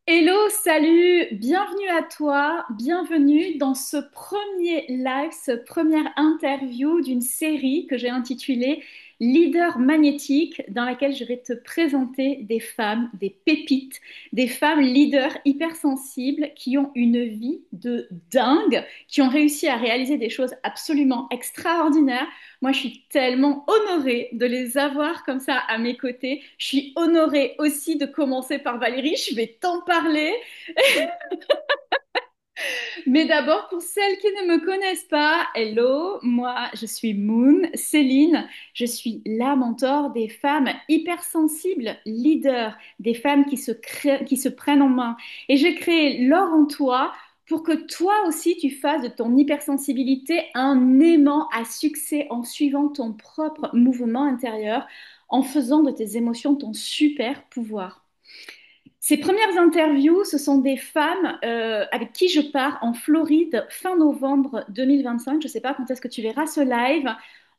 Hello, salut, bienvenue à toi, bienvenue dans ce premier live, ce première interview d'une série que j'ai intitulée Leader magnétique, dans laquelle je vais te présenter des femmes, des pépites, des femmes leaders hypersensibles qui ont une vie de dingue, qui ont réussi à réaliser des choses absolument extraordinaires. Moi, je suis tellement honorée de les avoir comme ça à mes côtés. Je suis honorée aussi de commencer par Valérie. Je vais t'en parler. Mais d'abord, pour celles qui ne me connaissent pas, hello, moi, je suis Moon, Céline. Je suis la mentor des femmes hypersensibles, leaders, des femmes qui se prennent en main. Et j'ai créé l'or en toi pour que toi aussi tu fasses de ton hypersensibilité un aimant à succès en suivant ton propre mouvement intérieur, en faisant de tes émotions ton super pouvoir. Ces premières interviews, ce sont des femmes avec qui je pars en Floride fin novembre 2025. Je ne sais pas quand est-ce que tu verras ce live.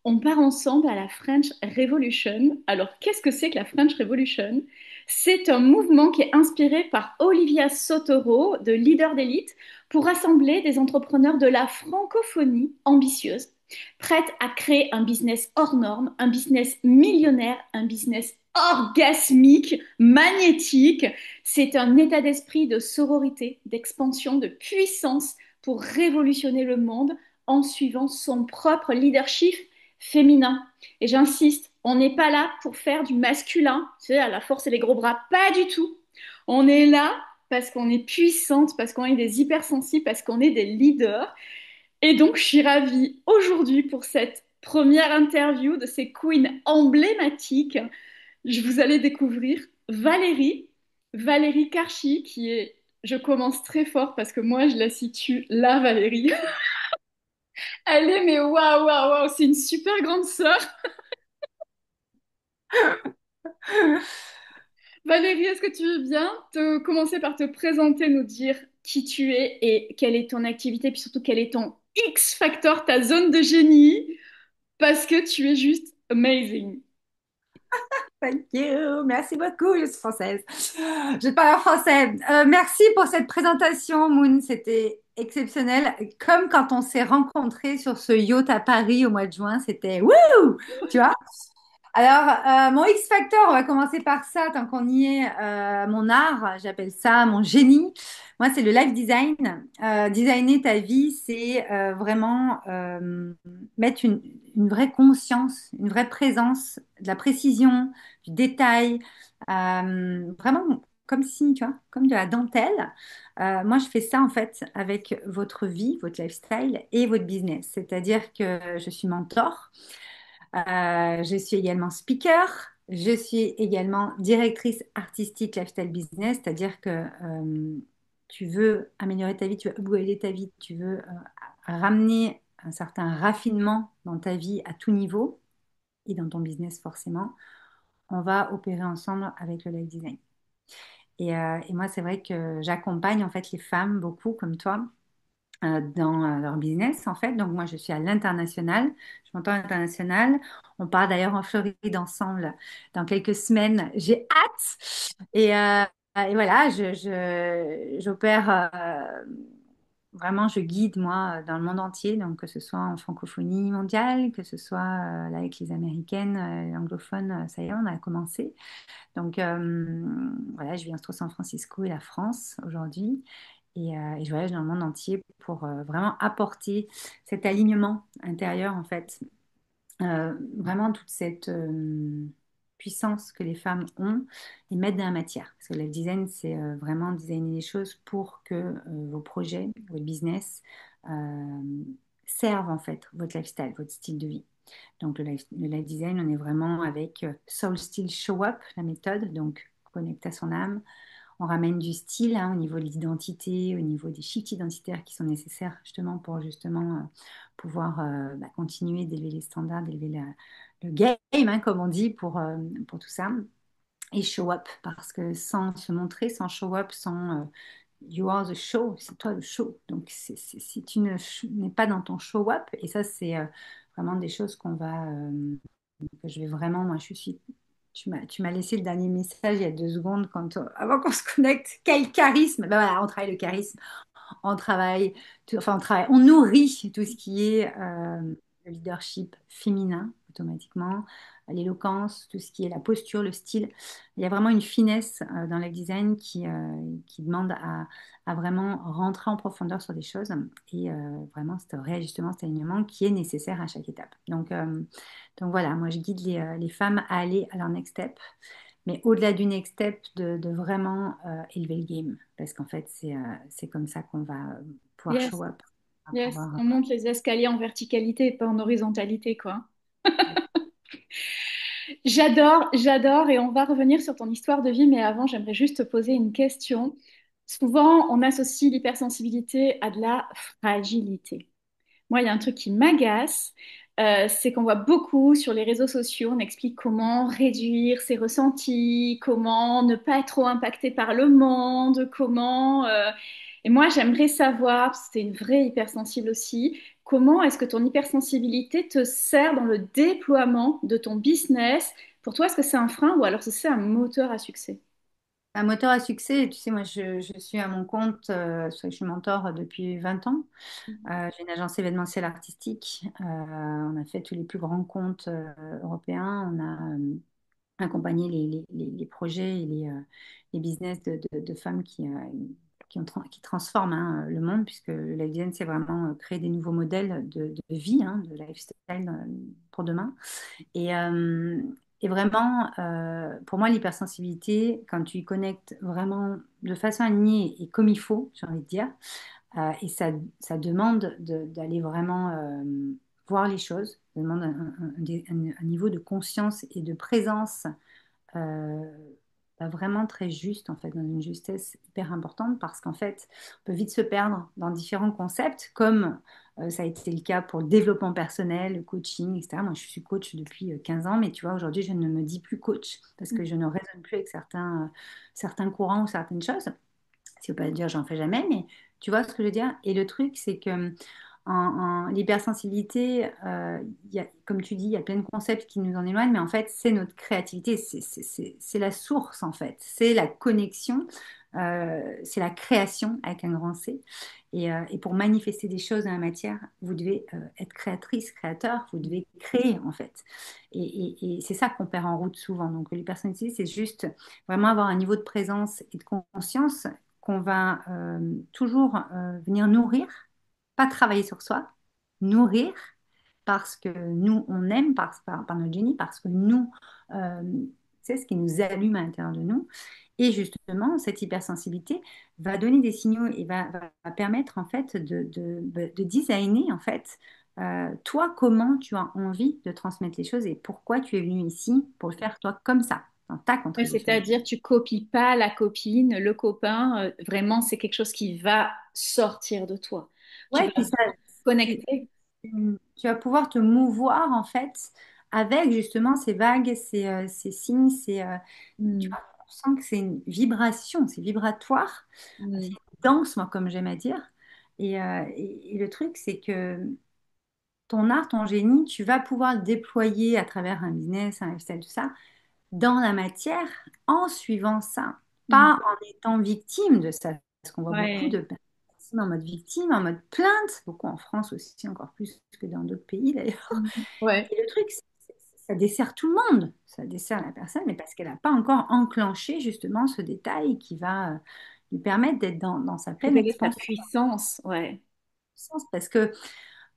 On part ensemble à la French Revolution. Alors, qu'est-ce que c'est que la French Revolution? C'est un mouvement qui est inspiré par Olivia Sotero de Leader d'élite pour rassembler des entrepreneurs de la francophonie ambitieuses, prêtes à créer un business hors norme, un business millionnaire, un business orgasmique, magnétique. C'est un état d'esprit de sororité, d'expansion, de puissance pour révolutionner le monde en suivant son propre leadership féminin. Et j'insiste, on n'est pas là pour faire du masculin, tu sais, à la force et les gros bras, pas du tout. On est là parce qu'on est puissante, parce qu'on est des hypersensibles, parce qu'on est des leaders. Et donc, je suis ravie aujourd'hui pour cette première interview de ces queens emblématiques. Vous allez découvrir Valérie, Valérie Karchi, qui est, je commence très fort parce que moi, je la situe là, Valérie. Elle est, mais waouh, waouh, waouh, c'est une super grande sœur. Valérie, est-ce que tu veux bien te commencer par te présenter, nous dire qui tu es et quelle est ton activité, puis surtout quel est ton X factor, ta zone de génie, parce que tu es juste amazing. Thank you. Merci beaucoup. Je suis française. Je parle en français. Merci pour cette présentation, Moon. C'était exceptionnel. Comme quand on s'est rencontrés sur ce yacht à Paris au mois de juin, c'était wouh, tu vois. Alors, mon X Factor, on va commencer par ça, tant qu'on y est. Mon art, j'appelle ça mon génie. Moi, c'est le life design. Designer ta vie, c'est vraiment mettre une vraie conscience, une vraie présence, de la précision, du détail. Vraiment comme si, tu vois, comme de la dentelle. Moi, je fais ça en fait avec votre vie, votre lifestyle et votre business. C'est-à-dire que je suis mentor. Je suis également speaker. Je suis également directrice artistique lifestyle business, c'est-à-dire que tu veux améliorer ta vie, tu veux upgrader ta vie, tu veux ramener un certain raffinement dans ta vie à tout niveau et dans ton business forcément. On va opérer ensemble avec le life design. Et moi, c'est vrai que j'accompagne en fait les femmes beaucoup comme toi dans leur business, en fait. Donc, moi, je suis à l'international. Je m'entends à l'international. On part d'ailleurs en Floride ensemble dans quelques semaines. J'ai hâte. Et voilà, j'opère vraiment, je guide, moi, dans le monde entier. Donc, que ce soit en francophonie mondiale, que ce soit là avec les Américaines, anglophones, ça y est, on a commencé. Donc, voilà, je vis entre San Francisco et la France aujourd'hui. Et je voyage dans le monde entier pour vraiment apporter cet alignement intérieur, en fait. Vraiment toute cette puissance que les femmes ont et mettre dans la matière. Parce que le design, c'est vraiment designer les choses pour que vos projets, votre business euh, servent, en fait, votre lifestyle, votre style de vie. Donc, le life design, on est vraiment avec Soul Still Show Up, la méthode, donc connecte à son âme. On ramène du style hein, au niveau de l'identité, au niveau des shifts identitaires qui sont nécessaires justement pour justement pouvoir continuer d'élever les standards, d'élever le game, hein, comme on dit, pour tout ça. Et show up, parce que sans se montrer, sans show up, sans you are the show, c'est toi le show. Donc, si tu n'es pas dans ton show up, et ça, c'est vraiment des choses que je vais vraiment, moi, je suis tu m'as laissé le dernier message il y a 2 secondes avant qu'on se connecte. Quel charisme! Ben voilà, on travaille le charisme, on travaille, enfin on nourrit tout ce qui est le leadership féminin automatiquement, l'éloquence, tout ce qui est la posture, le style. Il y a vraiment une finesse dans le design qui demande à vraiment rentrer en profondeur sur des choses et vraiment ce réajustement, cet alignement qui est nécessaire à chaque étape. Donc voilà, moi je guide les femmes à aller à leur next step. Mais au-delà du next step, de vraiment élever le game. Parce qu'en fait, c'est comme ça qu'on va pouvoir Yes, show up. On va yes. pouvoir, On monte les escaliers en verticalité, pas en horizontalité, quoi. J'adore, j'adore, et on va revenir sur ton histoire de vie, mais avant, j'aimerais juste te poser une question. Souvent, on associe l'hypersensibilité à de la fragilité. Moi, il y a un truc qui m'agace, c'est qu'on voit beaucoup sur les réseaux sociaux, on explique comment réduire ses ressentis, comment ne pas être trop impacté par le monde, Et moi, j'aimerais savoir, parce que c'est une vraie hypersensible aussi, comment est-ce que ton hypersensibilité te sert dans le déploiement de ton business? Pour toi, est-ce que c'est un frein ou alors est-ce que c'est un moteur à succès? un moteur à succès, tu sais, moi je suis à mon compte, je suis mentor depuis 20 ans. J'ai une agence événementielle artistique. On a fait tous les plus grands comptes européens. On a accompagner les projets et les business de femmes qui transforment hein, le monde, puisque le life design, c'est vraiment créer des nouveaux modèles de vie, hein, de lifestyle pour demain. Et vraiment, pour moi, l'hypersensibilité, quand tu y connectes vraiment de façon alignée et comme il faut, j'ai envie de dire, et ça demande d'aller vraiment voir les choses, ça demande un niveau de conscience et de présence euh, vraiment très juste, en fait, dans une justesse hyper importante, parce qu'en fait, on peut vite se perdre dans différents concepts, comme ça a été le cas pour le développement personnel, le coaching, etc. Moi, je suis coach depuis 15 ans, mais tu vois, aujourd'hui, je ne me dis plus coach, parce que je ne raisonne plus avec certains courants ou certaines choses. Ça ne veut pas dire j'en fais jamais, mais tu vois ce que je veux dire? Et le truc, c'est que l'hypersensibilité, comme tu dis, il y a plein de concepts qui nous en éloignent, mais en fait, c'est notre créativité, c'est la source, en fait, c'est la connexion, c'est la création avec un grand C. Et pour manifester des choses dans la matière, vous devez être créatrice, créateur, vous devez créer, en fait. Et c'est ça qu'on perd en route souvent. Donc, l'hypersensibilité, c'est juste vraiment avoir un niveau de présence et de conscience qu'on va toujours venir nourrir, pas travailler sur soi, nourrir parce que nous, on aime par notre génie, parce que nous, euh, c'est ce qui nous allume à l'intérieur de nous. Et justement, cette hypersensibilité va donner des signaux et va permettre en fait de designer en fait toi comment tu as envie de transmettre les choses et pourquoi tu es venu ici pour le faire toi comme ça, dans ta Ouais, contribution. c'est-à-dire, tu copies pas la copine, le copain, vraiment, c'est quelque chose qui va sortir de toi. Tu Ouais, vas puis ça, tu, connecter. tu vas pouvoir te mouvoir en fait avec justement ces vagues, ces signes, tu Mm, vois, on sent que c'est une vibration, c'est vibratoire, c'est mm. une danse, moi, comme j'aime à dire. Et le truc, c'est que ton art, ton génie, tu vas pouvoir le déployer à travers un business, un lifestyle, tout ça, dans la matière, en suivant ça, Mm. pas en étant victime de ça. Parce qu'on voit beaucoup Ouais. de personnes en mode victime, en mode plainte, beaucoup en France aussi, encore plus que dans d'autres pays d'ailleurs. Mm. Ouais. Et le truc, ça dessert tout le monde, ça dessert la personne, mais parce qu'elle n'a pas encore enclenché justement ce détail qui va lui permettre d'être dans sa pleine Révéler sa expansion. puissance, ouais. Parce que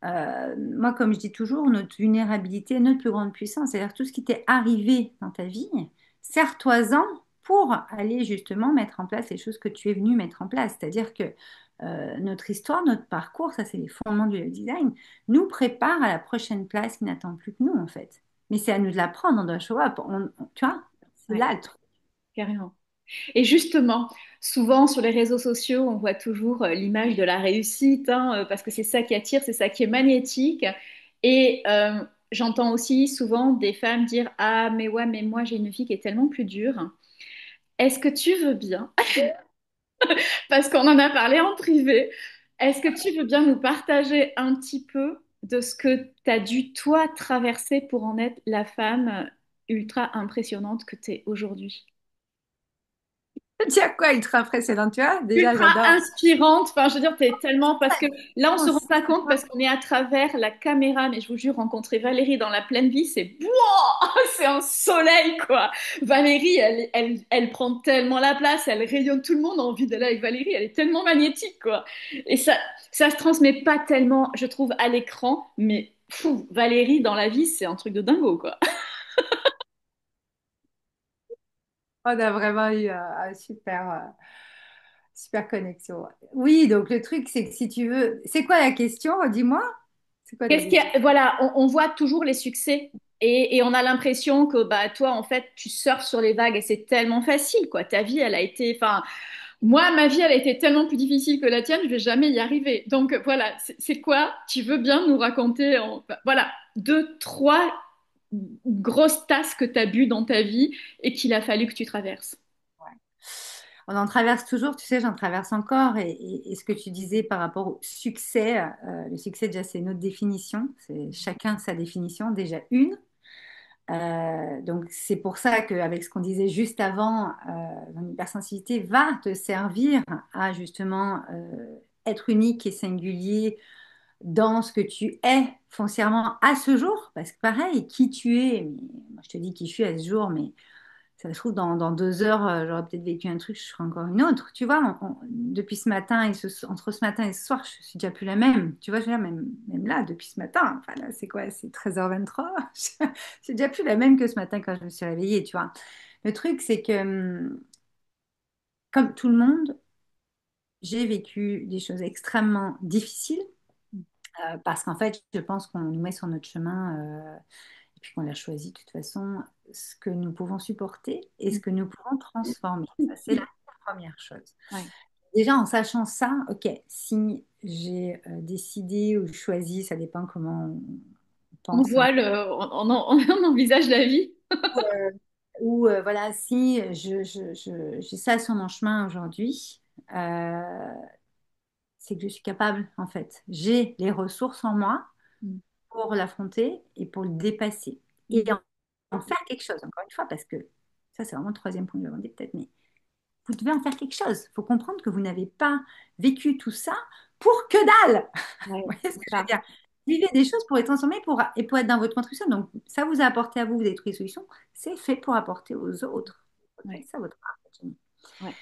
moi, comme je dis toujours, notre vulnérabilité est notre plus grande puissance. C'est-à-dire tout ce qui t'est arrivé dans ta vie, sers-toi-en pour aller justement mettre en place les choses que tu es venu mettre en place. C'est-à-dire que notre histoire, notre parcours, ça c'est les fondements du web design, nous prépare à la prochaine place qui n'attend plus que nous en fait. Mais c'est à nous de l'apprendre, on doit show up. Tu vois, c'est Ouais, là le truc. carrément. Et justement, souvent sur les réseaux sociaux, on voit toujours l'image de la réussite, hein, parce que c'est ça qui attire, c'est ça qui est magnétique. Et j'entends aussi souvent des femmes dire, ah, mais ouais, mais moi j'ai une vie qui est tellement plus dure. Est-ce que tu veux bien, parce qu'on en a parlé en privé, est-ce que tu veux bien nous partager un petit peu de ce que tu as dû, toi, traverser pour en être la femme ultra impressionnante que tu es aujourd'hui? Tiens, quoi, ultra impressionnant, tu vois? Déjà, Ultra j'adore. inspirante. Enfin, je veux dire, t'es tellement parce que là, on se rend C'est pas compte quoi? parce qu'on est à travers la caméra. Mais je vous jure, rencontrer Valérie dans la pleine vie, c'est Wouah, c'est un soleil, quoi. Valérie, elle prend tellement la place, elle rayonne, tout le monde a envie d'aller avec Valérie. Elle est tellement magnétique, quoi. Et ça se transmet pas tellement, je trouve, à l'écran. Mais fou, Valérie dans la vie, c'est un truc de dingo, quoi. On a vraiment eu un super, super connexion. Oui, donc le truc, c'est que si tu veux. C'est quoi la question? Dis-moi. C'est quoi ta Qu'est-ce qu'il y question? a- Voilà, on voit toujours les succès et on a l'impression que bah toi en fait tu surfes sur les vagues et c'est tellement facile quoi. Ta vie elle a été, enfin moi ma vie elle a été tellement plus difficile que la tienne, je vais jamais y arriver. Donc voilà, c'est quoi? Tu veux bien nous raconter voilà deux trois grosses tasses que tu as bu dans ta vie et qu'il a fallu que tu traverses. On en traverse toujours, tu sais, j'en traverse encore. Et ce que tu disais par rapport au succès, le succès, déjà, c'est une autre définition. C'est chacun sa définition, déjà une. Donc, c'est pour ça qu'avec ce qu'on disait juste avant, ton hypersensibilité va te servir à justement être unique et singulier dans ce que tu es foncièrement à ce jour. Parce que pareil, qui tu es, moi, je te dis qui je suis à ce jour, mais ça se trouve, dans 2 heures, j'aurais peut-être vécu un truc, je serais encore une autre. Tu vois, depuis ce matin entre ce matin et ce soir, je suis déjà plus la même. Tu vois, je veux dire, même là, depuis ce matin, enfin là, c'est quoi? C'est 13h23. Je suis déjà plus la même que ce matin quand je me suis réveillée, tu vois. Le truc, c'est que, comme tout le monde, j'ai vécu des choses extrêmement difficiles parce qu'en fait, je pense qu'on nous met sur notre chemin et puis qu'on l'a choisi de toute façon, ce que nous pouvons supporter et ce que nous pouvons transformer. Ça, c'est la première chose. Ouais. Déjà, en sachant ça, ok, si j'ai décidé ou choisi, ça dépend comment on On pense, hein, voit on envisage la vie. ou voilà, si j'ai ça sur mon chemin aujourd'hui, c'est que je suis capable, en fait. J'ai les ressources en moi Mm. pour l'affronter et pour le dépasser. Et Mm. en faire quelque chose, encore une fois, parce que ça, c'est vraiment le troisième point que j'avais dit peut-être, mais vous devez en faire quelque chose. Il faut comprendre que vous n'avez pas vécu tout ça pour que dalle. Ouais, Vous voyez ce c'est que je veux ça. dire? Vivez des choses pour être transformé et pour être dans votre contribution. Donc, ça vous a apporté à vous, vous avez trouvé des solutions. C'est fait pour apporter aux autres. C'est Ouais, ça votre art. ouais.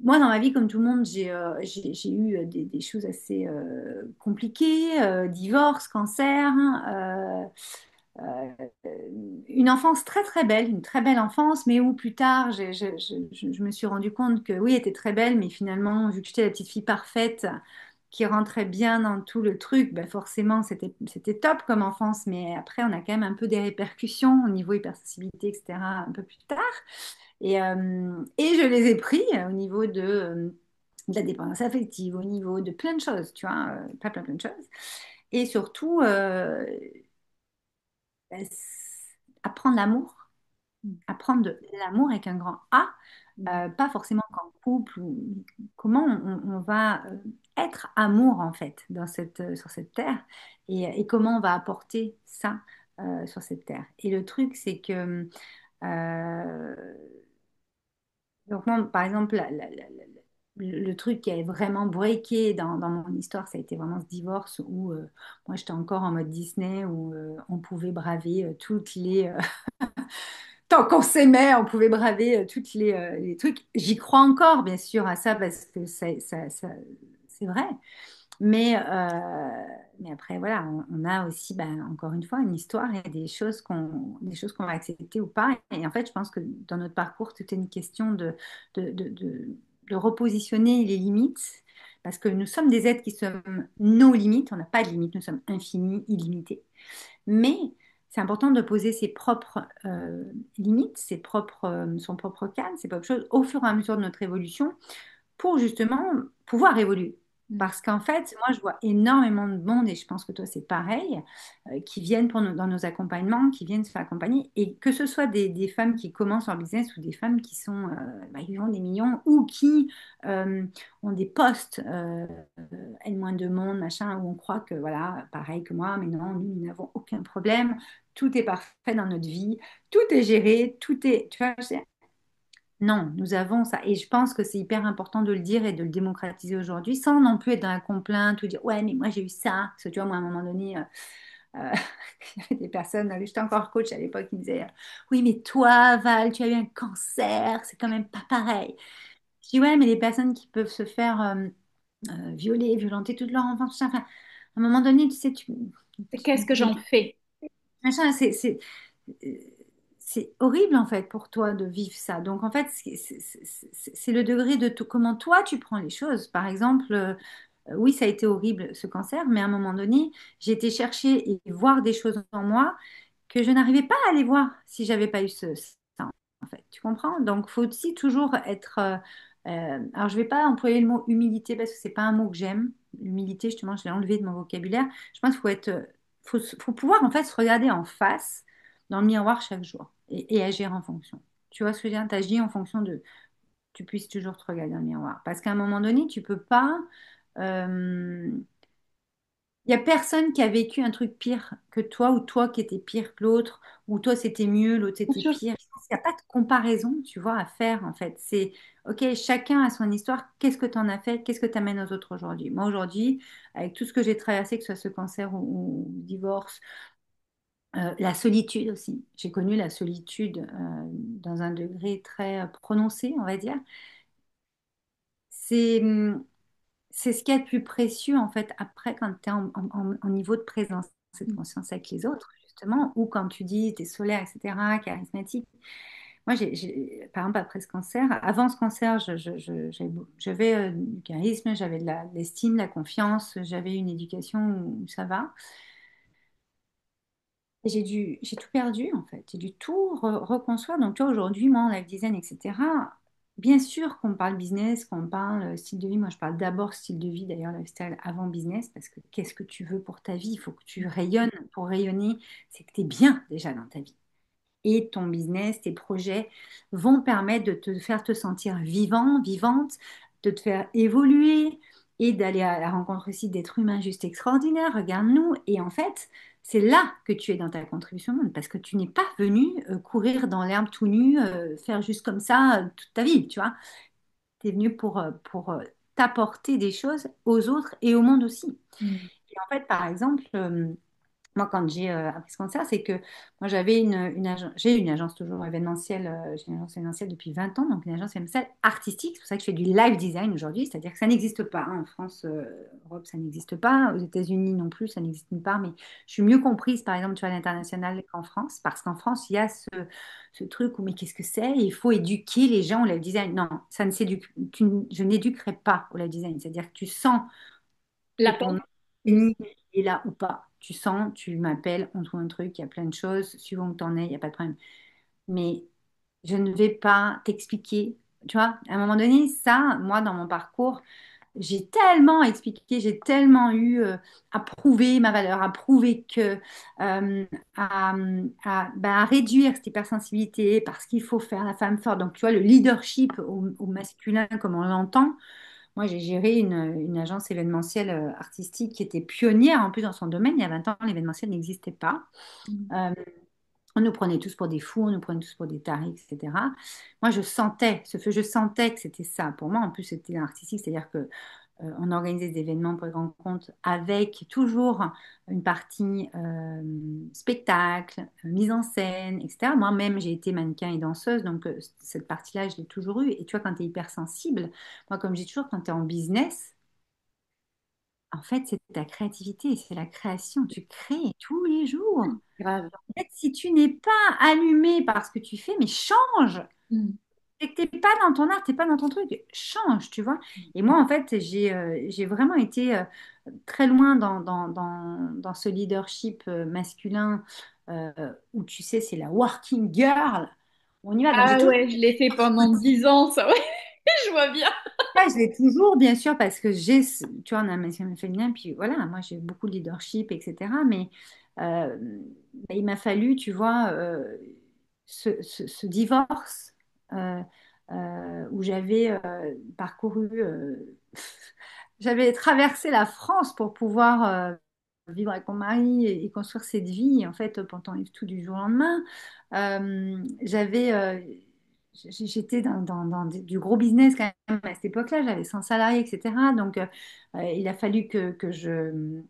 Moi, dans ma vie, comme tout le monde, j'ai eu des choses assez compliquées, divorce, cancer, euh, une enfance très très belle, une très belle enfance, mais où plus tard, je me suis rendu compte que oui, elle était très belle, mais finalement, vu que j'étais la petite fille parfaite qui rentrait bien dans tout le truc, ben forcément, c'était top comme enfance, mais après, on a quand même un peu des répercussions au niveau hypersensibilité, etc., un peu plus tard. Et je les ai pris au niveau de la dépendance affective, au niveau de plein de choses, tu vois, plein de choses. Et surtout, ben, apprendre l'amour, Mm. apprendre de l'amour avec un grand A, Mm. pas forcément qu'en couple, ou comment on va être amour en fait sur cette terre et comment on va apporter ça sur cette terre. Et le truc, c'est que euh, donc moi, par exemple, le truc qui a vraiment breaké dans mon histoire, ça a été vraiment ce divorce où moi j'étais encore en mode Disney où on pouvait braver toutes les tant qu'on s'aimait, on pouvait braver toutes les trucs. J'y crois encore, bien sûr, à ça parce que c'est vrai. Mais après, voilà, on a aussi, ben, encore une fois, une histoire et des choses qu'on va accepter ou pas. Et en fait, je pense que dans notre parcours, tout est une question de, de, de- de repositionner les limites. Parce que nous sommes des êtres qui sommes nos limites. On n'a pas de limites, nous sommes infinis, illimités. Mais c'est important de poser ses propres limites, son propre cadre, ses propres choses au fur et à mesure de notre évolution pour justement pouvoir évoluer. Mm. Parce qu'en fait, moi, je vois énormément de monde, et je pense que toi, c'est pareil, qui viennent dans nos accompagnements, qui viennent se faire accompagner, et que ce soit des femmes qui commencent leur business ou des femmes qui sont, bah, qui ont des millions ou qui euh, ont des postes, N-2 monde, machin, où on croit que, voilà, pareil que moi, mais non, nous n'avons aucun problème. tout est parfait dans notre vie, tout est géré, tout est, tu vois, non, nous avons ça. Et je pense que c'est hyper important de le dire et de le démocratiser aujourd'hui, sans non plus être dans la complainte ou dire, ouais, mais moi j'ai eu ça. Parce que tu vois, moi à un moment donné, euh, il y avait des personnes, j'étais encore coach à l'époque, qui me disaient, oui, mais toi, Val, tu as eu un cancer, c'est quand même pas pareil. Je dis, ouais, mais les personnes qui peuvent se faire violer, violenter toute leur enfance, tout ça, enfin, à un moment donné, tu sais, Qu'est-ce que les j'en fais? machin, c'est horrible en fait pour toi de vivre ça. Donc en fait, c'est le degré de comment toi tu prends les choses. Par exemple, oui, ça a été horrible ce cancer, mais à un moment donné, j'ai été chercher et voir des choses en moi que je n'arrivais pas à aller voir si j'avais pas eu ça en fait. Tu comprends? Donc faut aussi toujours être. Alors je vais pas employer le mot humilité parce que c'est pas un mot que j'aime. L'humilité, justement, je l'ai enlevé de mon vocabulaire. Je pense qu'il faut être faut pouvoir en fait se regarder en face dans le miroir chaque jour et agir en fonction. Tu vois ce que je veux dire? T'agis en fonction de tu puisses toujours te regarder dans le miroir. Parce qu'à un moment donné, tu peux pas. euh, Il n'y a personne qui a vécu un truc pire que toi, ou toi qui étais pire que l'autre, ou toi c'était mieux, l'autre Bien c'était sûr. pire. Il n'y a pas de comparaison, tu vois, à faire en fait. C'est, ok, chacun a son histoire. Qu'est-ce que tu en as fait? Qu'est-ce que tu amènes aux autres aujourd'hui? Moi aujourd'hui, avec tout ce que j'ai traversé, que ce soit ce cancer ou le divorce, la solitude aussi. J'ai connu la solitude dans un degré très prononcé, on va dire. C'est, c'est ce qu'il y a de plus précieux, en fait, après, quand tu es en niveau de présence, cette conscience avec les autres, justement, ou quand tu dis tu es solaire, etc., charismatique. Moi, par exemple, après ce cancer, avant ce cancer, j'avais du charisme, j'avais de l'estime, de la confiance, j'avais une éducation où ça va. Et j'ai tout perdu en fait. J'ai dû tout reconstruire. Donc, tu vois, aujourd'hui, moi, en life design, etc., bien sûr qu'on parle business, qu'on parle style de vie. Moi, je parle d'abord style de vie, d'ailleurs, lifestyle avant business, parce que qu'est-ce que tu veux pour ta vie? Il faut que tu rayonnes. Pour rayonner, c'est que tu es bien déjà dans ta vie et ton business, tes projets vont permettre de te faire te sentir vivant, vivante, de te faire évoluer et d'aller à la rencontre aussi d'êtres humains juste extraordinaires. Regarde-nous. Et en fait, c'est là que tu es dans ta contribution au monde parce que tu n'es pas venu courir dans l'herbe tout nu, faire juste comme ça toute ta vie, tu vois. Tu es venu pour t'apporter des choses aux autres et au monde aussi. Mm. Et en fait, par exemple, moi, quand j'ai appris ce cancer, c'est que moi, j'ai une agence toujours événementielle, j'ai une agence événementielle depuis 20 ans, donc une agence événementielle artistique. C'est pour ça que je fais du live design aujourd'hui, c'est-à-dire que ça n'existe pas hein, en France, Europe, ça n'existe pas, aux États-Unis non plus, ça n'existe pas, mais je suis mieux comprise, par exemple, tu vois, à l'international qu'en France, parce qu'en France, il y a ce truc où, mais qu'est-ce que c'est? Il faut éduquer les gens au live design. Non, ça ne s'éduque, je n'éduquerai pas au live design, c'est-à-dire que tu sens que La ton porte. ennemi est là ou pas. Tu sens, tu m'appelles, on trouve un truc, il y a plein de choses, suivant où tu en es, il n'y a pas de problème. Mais je ne vais pas t'expliquer. Tu vois, à un moment donné, ça, moi, dans mon parcours, j'ai tellement expliqué, j'ai tellement eu à prouver ma valeur, à prouver que, à, à réduire cette hypersensibilité parce qu'il faut faire la femme forte. Donc, tu vois, le leadership au masculin, comme on l'entend, moi, j'ai géré une agence événementielle artistique qui était pionnière en plus dans son domaine. Il y a 20 ans, l'événementiel n'existait pas. Mm. Euh, on nous prenait tous pour des fous, on nous prenait tous pour des tarés, etc. Moi, je sentais que c'était ça. Pour moi, en plus, c'était artistique, c'est-à-dire que on organisait des événements pour les grands comptes avec toujours une partie spectacle, mise en scène, etc. Moi-même, j'ai été mannequin et danseuse, donc cette partie-là, je l'ai toujours eue. Et tu vois, quand tu es hypersensible, moi, comme je dis toujours, quand tu es en business, en fait, c'est ta créativité, c'est la création. Tu crées tous les jours. Grave. En fait, si tu n'es pas allumé par ce que tu fais, mais change. Mm. C'est que t'es pas dans ton art, t'es pas dans ton truc, change, tu vois. Et moi, en fait, j'ai vraiment été très loin dans ce leadership masculin euh, où tu sais, c'est la working girl. On y va. Donc, j'ai Ah toujours ouais, je l'ai fait pendant 10 ans, ça, ouais. Je vois bien. ça, je l'ai toujours, bien sûr, parce que tu vois, on a un masculin féminin, puis voilà, moi, j'ai beaucoup de leadership, etc. Mais euh, il m'a fallu, tu vois, ce divorce euh, où j'avais parcouru, j'avais traversé la France pour pouvoir vivre avec mon mari et construire cette vie. Et en fait, quand on livre tout du jour au lendemain, j'avais, j'étais dans du gros business quand même à cette époque-là. J'avais 100 salariés, etc. Donc, il a fallu que je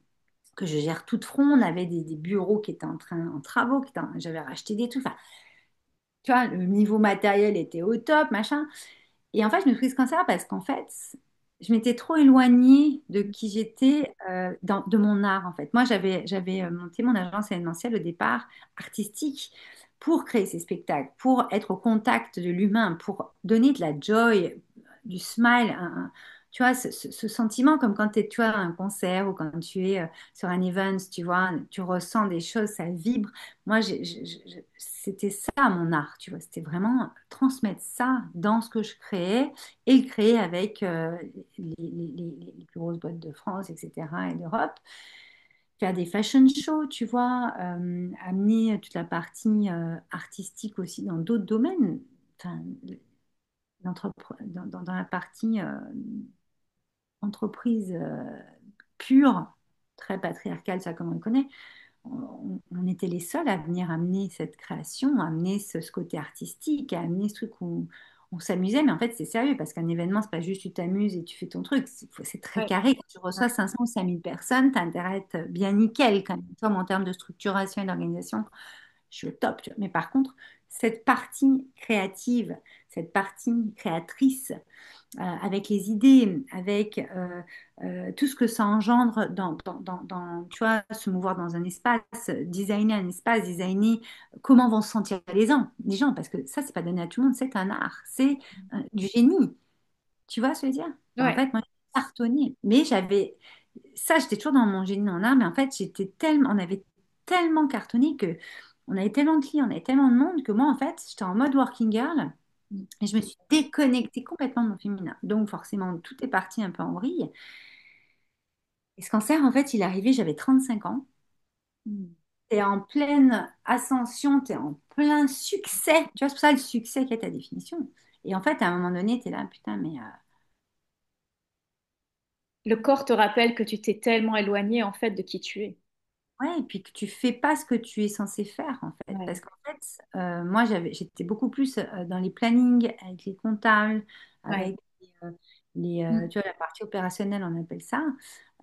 gère tout de front. On avait des bureaux qui étaient en travaux, j'avais racheté des trucs. Enfin, tu vois, le niveau matériel était au top, machin. Et en fait, je me suis prise comme ça parce qu'en fait, je m'étais trop éloignée de qui j'étais, de mon art, en fait. Moi, j'avais monté mon agence événementielle au départ, artistique, pour créer ces spectacles, pour être au contact de l'humain, pour donner de la joy, du smile, tu vois, ce sentiment comme quand tu es, tu vois, à un concert ou quand tu es sur un event, tu vois, tu ressens des choses, ça vibre. Moi, c'était ça mon art, tu vois. C'était vraiment transmettre ça dans ce que je créais et le créer avec les plus grosses boîtes de France, etc. et d'Europe. Faire des fashion shows, tu vois, amener toute la partie artistique aussi dans d'autres domaines. Enfin, dans la partie entreprise pure, très patriarcale, ça comme on le connaît, on était les seuls à venir amener cette création, à amener ce côté artistique, à amener ce truc où on s'amusait, mais en fait c'est sérieux parce qu'un événement c'est pas juste tu t'amuses et tu fais ton truc, c'est très Ouais. carré. Quand tu Ouais. reçois 500 ou 5000 personnes, t'as intérêt à être bien nickel quand même. Toi, en termes de structuration et d'organisation, je suis au top, tu vois. Mais par contre, cette partie créative, cette partie créatrice, avec les idées, avec tout ce que ça engendre tu vois, se mouvoir dans un espace, designer un espace, designer comment vont se sentir les gens, parce que ça, c'est pas donné à tout le monde, c'est un art, c'est du génie. Tu vois ce que je veux dire? Ben, en Ouais. fait, moi, j'ai cartonné, mais j'étais toujours dans mon génie, dans l'art, mais en fait, on avait tellement cartonné que on avait tellement de clients, on avait tellement de monde que moi, en fait, j'étais en mode working girl. Et je me suis déconnectée complètement de mon féminin. Donc forcément, tout est parti un peu en vrille. Et ce cancer, en fait, il est arrivé, j'avais 35 ans. Mm. Tu es en pleine ascension, tu es en plein succès. Tu vois, c'est pour ça le succès qui est ta définition. Et en fait, à un moment donné, tu es là, putain, mais Le corps te rappelle que tu t'es tellement éloigné en fait de qui tu es. ouais, et puis que tu fais pas ce que tu es censé faire, en fait. Ouais. Parce qu'en fait, moi, j'étais beaucoup plus dans les plannings, avec les comptables, Ouais. avec Mm. tu vois, la partie opérationnelle, on appelle ça,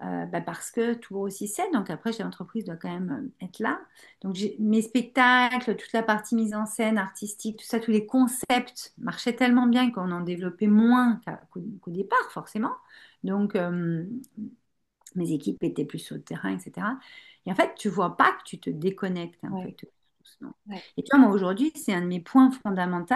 bah, parce que tout grossissait. Donc après, l'entreprise doit quand même être là. Donc mes spectacles, toute la partie mise en scène, artistique, tout ça, tous les concepts marchaient tellement bien qu'on en développait moins qu'au départ, forcément. Donc, mes équipes étaient plus sur le terrain, etc. Et en fait, tu vois pas que tu te déconnectes un peu Ouais. tout doucement. Ouais. Et tu vois, moi aujourd'hui, c'est un de mes points fondamentaux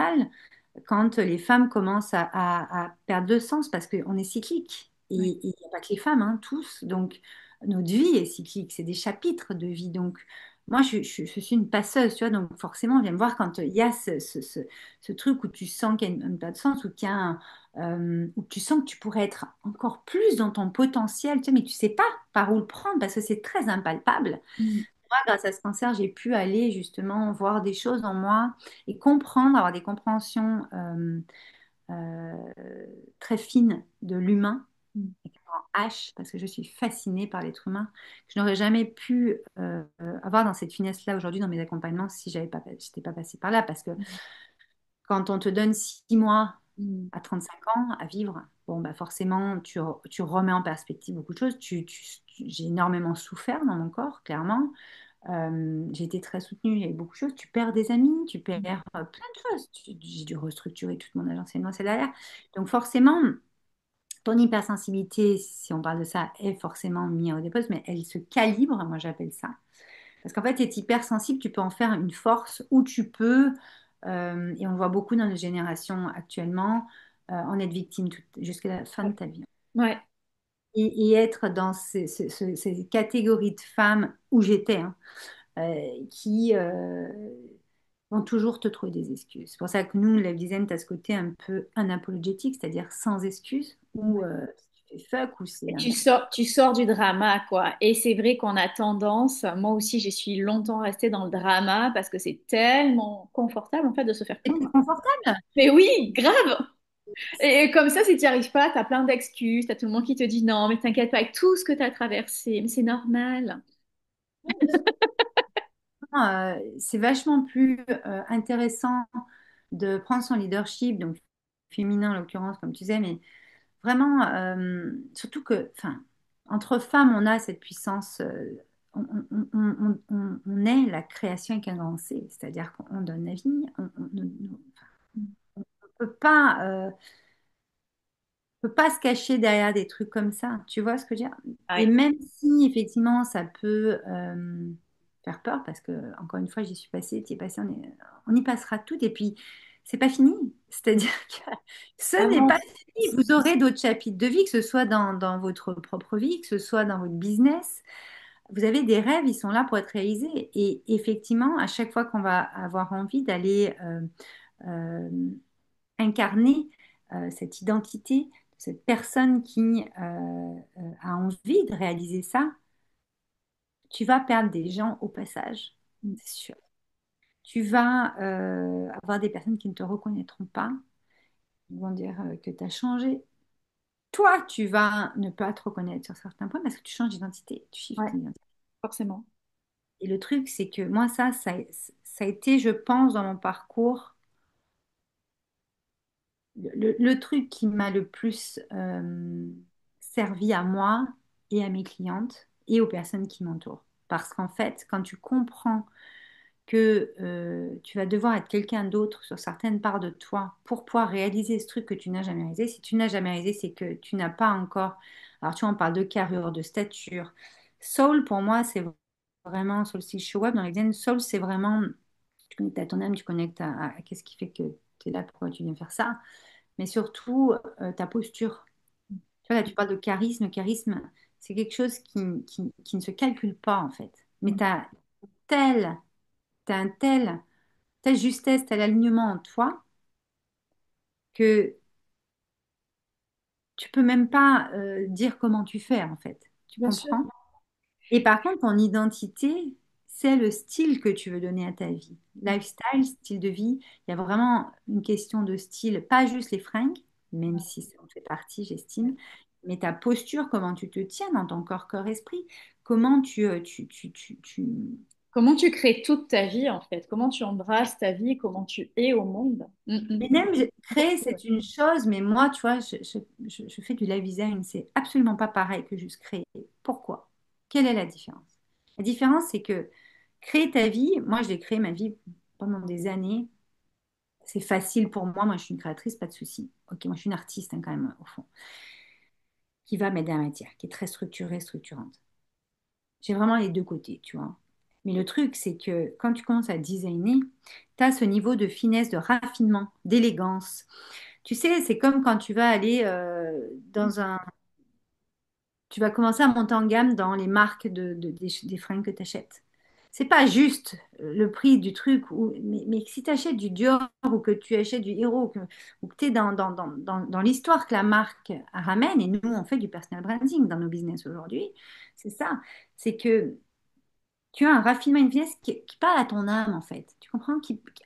quand les femmes commencent à perdre de sens parce qu'on est cyclique. Et Ouais. il n'y a pas que les femmes, hein, tous. Donc, notre vie est cyclique. C'est des chapitres de vie. Donc, moi, je suis une passeuse, tu vois. Donc, forcément, on vient me voir quand il y a ce truc où tu sens qu'il y a une perte de sens, où, où tu sens que tu pourrais être encore plus dans ton potentiel, tu sais, mais tu sais pas par où le prendre parce que c'est très impalpable. Mm. Moi, grâce à ce cancer, j'ai pu aller justement voir des choses en moi et comprendre, avoir des compréhensions euh, très fines de l'humain, Mm. en H, parce que je suis fascinée par l'être humain, que je n'aurais jamais pu avoir dans cette finesse-là aujourd'hui dans mes accompagnements si j'étais pas passée par là. Parce que quand on te donne 6 mois Mm. à 35 ans à vivre, bon, bah forcément, tu remets en perspective beaucoup de choses. J'ai énormément souffert dans mon corps, clairement. J'ai été très soutenue, il y a eu beaucoup de choses. Tu perds des amis, tu perds plein de choses. J'ai dû restructurer toute mon agence événementielle derrière. Donc forcément, ton hypersensibilité, si on parle de ça, est forcément mise au dépôt, mais elle se calibre, moi j'appelle ça. Parce qu'en fait, être hypersensible, tu peux en faire une force ou tu peux, et on le voit beaucoup dans nos générations actuellement, en être victime jusqu'à la fin de ta vie. Ouais. Et être dans ces catégories de femmes où j'étais, hein, qui vont toujours te trouver des excuses. C'est pour ça que nous, Live Design, tu as ce côté un peu unapologétique, c'est-à-dire sans excuses, ou Ouais. tu fais fuck, ou c'est Et un... tu sors du drama, quoi. Et c'est vrai qu'on a tendance, moi aussi, j'y suis longtemps restée dans le drama parce que c'est tellement confortable, en fait, de se faire C'est plus plaindre. confortable. Mais oui, grave! Et comme ça, si tu n'y arrives pas, tu as plein d'excuses, tu as tout le monde qui te dit non, mais t'inquiète pas avec tout ce que tu as traversé, mais c'est normal. C'est vachement plus intéressant de prendre son leadership, donc féminin en l'occurrence, comme tu disais, mais vraiment, surtout que, enfin, entre femmes, on a cette puissance. On est la création avec un grand C, c'est-à-dire qu'on donne la vie, on ne peut pas, peut pas se cacher derrière des trucs comme ça. Tu vois ce que je veux dire? Et Ouais. même si effectivement ça peut faire peur, parce que encore une fois j'y suis passée, tu y es passée, on y passera toutes. Et puis c'est pas fini. C'est-à-dire que ce Ah n'est non, pas fini. Vous aurez d'autres chapitres de vie, que ce soit dans votre propre vie, que ce soit dans votre business. Vous avez des rêves, ils sont là pour être réalisés. Et effectivement, à chaque fois qu'on va avoir envie d'aller euh, incarner cette identité, cette personne qui a envie de réaliser ça, tu vas perdre des gens au passage, c'est sûr. Tu vas avoir des personnes qui ne te reconnaîtront pas, ils vont dire que tu as changé. Toi, tu vas ne pas te reconnaître sur certains points parce que tu changes d'identité, tu chiffres ouais, ton identité. forcément. Et le truc, c'est que moi, ça a été, je pense, dans mon parcours, le truc qui m'a le plus servi à moi et à mes clientes et aux personnes qui m'entourent. Parce qu'en fait, quand tu comprends que tu vas devoir être quelqu'un d'autre sur certaines parts de toi pour pouvoir réaliser ce truc que tu n'as jamais réalisé, si tu n'as jamais réalisé, c'est que tu n'as pas encore... Alors tu vois, on parle de carrure, de stature. Soul, pour moi, c'est vraiment, Soul Style Show Up dans les Zen, Soul, c'est vraiment... Tu connectes à ton âme, tu connectes à qu'est-ce qui fait que tu es là, pourquoi tu viens faire ça, mais surtout ta posture. Tu vois, là, tu parles de charisme. Le charisme, c'est quelque chose qui ne se calcule pas, en fait. Mais tel, t'as un telle justesse, tel alignement en toi que tu peux même pas dire comment tu fais, en fait. Tu Bien sûr. comprends? Et par contre, ton identité, c'est le style que tu veux donner à ta vie. Lifestyle, style de vie, il y a vraiment une question de style, pas juste les fringues, même si ça en fait partie, j'estime, mais ta posture, comment tu te tiens dans ton corps, corps, esprit, comment Comment tu crées toute ta vie, en fait? Comment tu embrasses ta vie? Comment tu es au monde? Mais même créer, Ouais. c'est une chose, mais moi, tu vois, je fais du live design, c'est absolument pas pareil que juste créer. Pourquoi? Quelle est la différence? La différence, c'est que créer ta vie, moi, je l'ai créé ma vie pendant des années. C'est facile pour moi. Moi, je suis une créatrice, pas de souci. Ok, moi, je suis une artiste hein, quand même, au fond, qui va m'aider à matière, qui est très structurée, structurante. J'ai vraiment les deux côtés, tu vois. Mais le truc, c'est que quand tu commences à designer, tu as ce niveau de finesse, de raffinement, d'élégance. Tu sais, c'est comme quand tu vas aller dans un... Tu vas commencer à monter en gamme dans les marques des fringues que tu achètes. C'est pas juste le prix du truc, mais si tu achètes du Dior ou que tu achètes du Hero ou que tu es dans l'histoire que la marque ramène, et nous on fait du personal branding dans nos business aujourd'hui, c'est ça. C'est que tu as un raffinement, une finesse qui parle à ton âme, en fait. Tu comprends?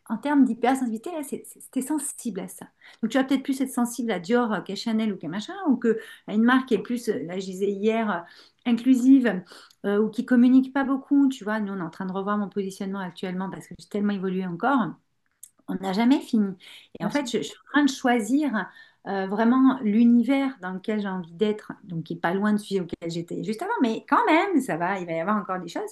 En termes d'hypersensibilité, là, t'es sensible à ça. Donc, tu vas peut-être plus être sensible à Dior qu'à Chanel ou qu'à machin, ou que, à une marque qui est plus, là, je disais hier, inclusive, ou qui communique pas beaucoup. Tu vois, nous, on est en train de revoir mon positionnement actuellement parce que j'ai tellement évolué encore. On n'a jamais fini. Et en Bien fait, sûr. je suis en train de choisir vraiment l'univers dans lequel j'ai envie d'être, donc qui est pas loin de celui auquel j'étais juste avant, mais quand même, ça va, il va y avoir encore des choses.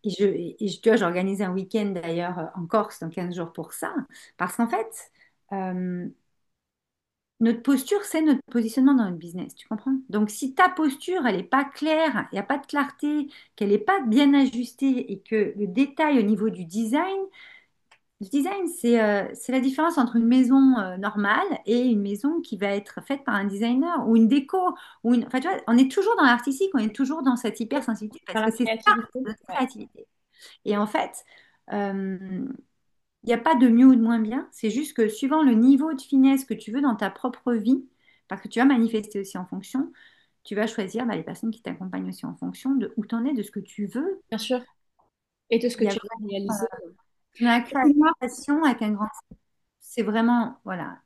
Tu vois, j'organise un week-end d'ailleurs en Corse dans 15 jours pour ça. Parce qu'en fait, euh, notre posture, c'est notre positionnement dans notre business. Tu comprends? Donc, si ta posture, elle n'est pas claire, il n'y a pas de clarté, qu'elle n'est pas bien ajustée et que le détail au niveau du design, le design, c'est la différence entre une maison normale et une maison qui va être faite par un designer ou une déco. Enfin, tu vois, on est toujours dans l'artistique, on est toujours dans cette hypersensibilité Dans parce la que c'est ça, créativité. notre Ouais. créativité. Et en fait, il n'y a pas de mieux ou de moins bien. C'est juste que suivant le niveau de finesse que tu veux dans ta propre vie, parce que tu vas manifester aussi en fonction, tu vas choisir bah, les personnes qui t'accompagnent aussi en fonction de où tu en es, de ce que tu veux. Bien sûr. Et de ce que Il y a tu veux réaliser. la Moi, création avec un grand... C'est vraiment, voilà,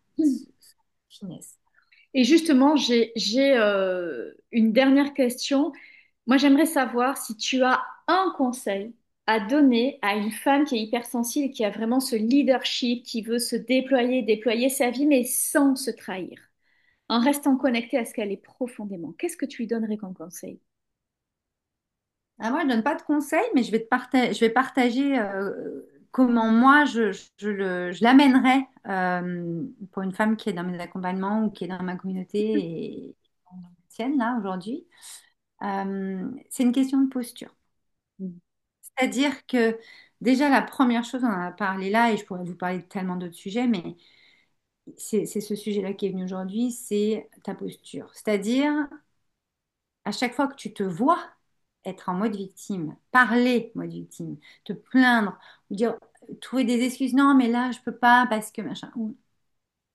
finesse. et justement, j'ai une dernière question. Moi, j'aimerais savoir si tu as un conseil à donner à une femme qui est hypersensible, qui a vraiment ce leadership, qui veut se déployer, déployer sa vie, mais sans se trahir, en restant connectée à ce qu'elle est profondément, qu'est-ce que tu lui donnerais comme conseil? Ah, moi, je donne pas de conseils, mais je vais partager comment moi je l'amènerais pour une femme qui est dans mes accompagnements ou qui est dans ma communauté et dans la tienne là aujourd'hui. C'est une question de posture. C'est-à-dire que déjà la première chose, on en a parlé là, et je pourrais vous parler de tellement d'autres sujets, mais c'est ce sujet-là qui est venu aujourd'hui, c'est ta posture. C'est-à-dire à chaque fois que tu te vois être en mode victime, parler mode victime, te plaindre, ou dire, trouver des excuses, non, mais là, je peux pas parce que machin.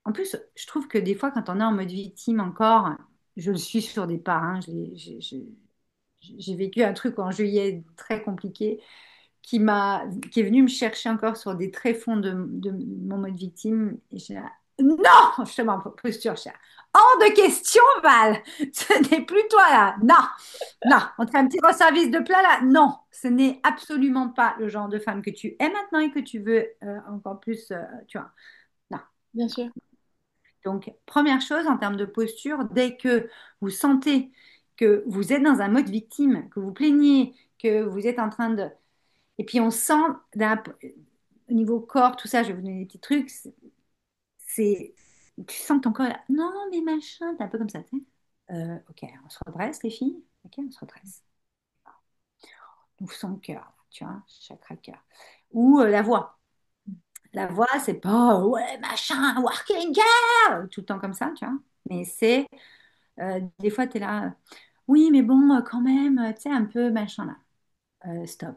En plus, je trouve que des fois, quand on est en mode victime encore, je le suis sur des parts, hein, j'ai vécu un truc en juillet très compliqué qui est venu me chercher encore sur des tréfonds de mon mode victime. Et j'ai là, non, justement, posture, je suis là, hors de question, Val. Ce n'est plus toi là. Non, non. On te fait un petit service de plat là. Non, ce n'est absolument pas le genre de femme que tu es maintenant et que tu veux encore plus, tu vois. Non. Bien sûr. Donc, première chose en termes de posture, dès que vous sentez que vous êtes dans un mode victime, que vous plaignez, que vous êtes en train de et puis on sent au niveau corps, tout ça, je vais vous donner des petits trucs. Tu sens ton corps, là, non, mais machin, t'es un peu comme ça, tu sais. Ok, on se redresse, les filles. Ok, on se redresse. On sent le cœur, là, tu vois, chakra cœur. Ou la voix. La voix, c'est pas ouais, machin, working girl, tout le temps comme ça, tu vois. Mais c'est des fois, tu es là, oui, mais bon, quand même, tu sais, un peu machin là. Stop.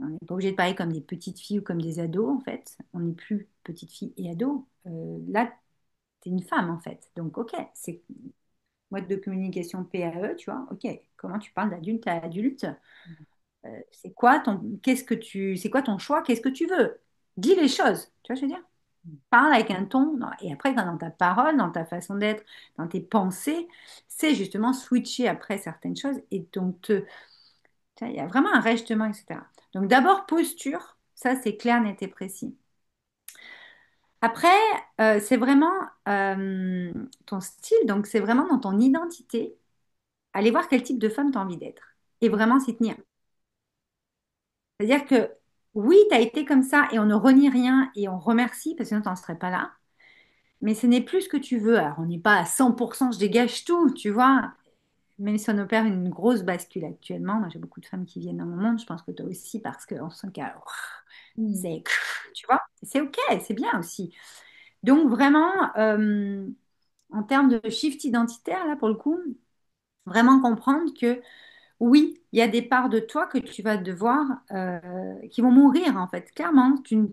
On n'est pas obligé de parler comme des petites filles ou comme des ados, en fait. On n'est plus petite fille et ado. Là, tu es une femme, en fait. Donc, OK, c'est mode de communication PAE, tu vois. OK, comment tu parles d'adulte à adulte? C'est quoi ton choix? Qu'est-ce que tu veux? Dis les choses, tu vois, je veux dire. Parle avec un ton. Non, et après, dans ta parole, dans ta façon d'être, dans tes pensées, c'est justement switcher après certaines choses. Et donc, tu vois, il y a vraiment un règlement, etc. Donc, d'abord, posture. Ça, c'est clair, net et précis. Après, c'est vraiment ton style, donc c'est vraiment dans ton identité. Aller voir quel type de femme tu as envie d'être et vraiment s'y tenir. C'est-à-dire que oui, tu as été comme ça et on ne renie rien et on remercie parce que sinon tu n'en serais pas là. Mais ce n'est plus ce que tu veux. Alors, on n'est pas à 100%, je dégage tout, tu vois. Même si on opère une grosse bascule actuellement. Moi, j'ai beaucoup de femmes qui viennent dans mon monde. Je pense que toi aussi parce qu'on sent que Mm. c'est, tu vois, c'est OK, c'est bien aussi. Donc vraiment, en termes de shift identitaire, là, pour le coup, vraiment comprendre que oui, il y a des parts de toi que tu vas devoir, qui vont mourir, en fait. Clairement, tu ne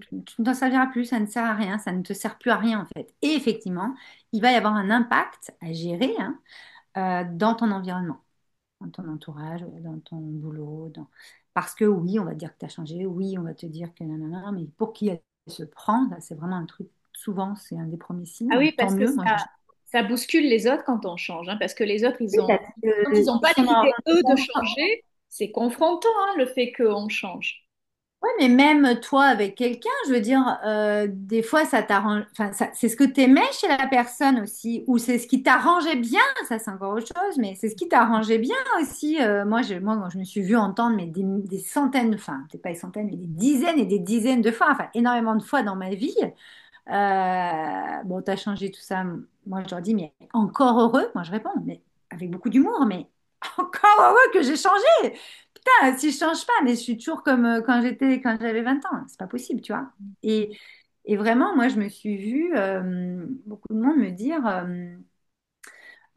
t'en serviras plus, ça ne sert à rien, ça ne te sert plus à rien, en fait. Et effectivement, il va y avoir un impact à gérer hein, dans ton environnement, dans ton entourage, dans ton boulot. Parce que oui, on va te dire que tu as changé, oui, on va te dire que nanana, mais pour qui elle se prend, là, c'est vraiment un truc, souvent, c'est un des premiers Ah signes. oui, Tant parce que mieux, moi, ça bouscule les autres quand on change, hein, parce que les autres, oui, parce quand ils n'ont ils pas sont l'idée, eux, de changer, c'est confrontant, hein, le fait qu'on change. ouais, mais même toi avec quelqu'un, je veux dire, des fois ça t'arrange, enfin c'est ce que t'aimais chez la personne aussi, ou c'est ce qui t'arrangeait bien, ça c'est encore autre chose, mais c'est ce qui t'arrangeait bien aussi. Moi, je me suis vue entendre mais des centaines, enfin peut-être pas des centaines, mais des dizaines et des dizaines de fois, enfin énormément de fois dans ma vie. Bon, t'as changé tout ça. Moi, je leur dis, mais encore heureux, moi je réponds, mais avec beaucoup d'humour, mais encore heureux que j'ai changé. Putain, si je change pas, mais je suis toujours comme quand j'avais 20 ans. C'est pas possible, tu vois. Et, et vraiment, moi, je me suis vue, beaucoup de monde me dire,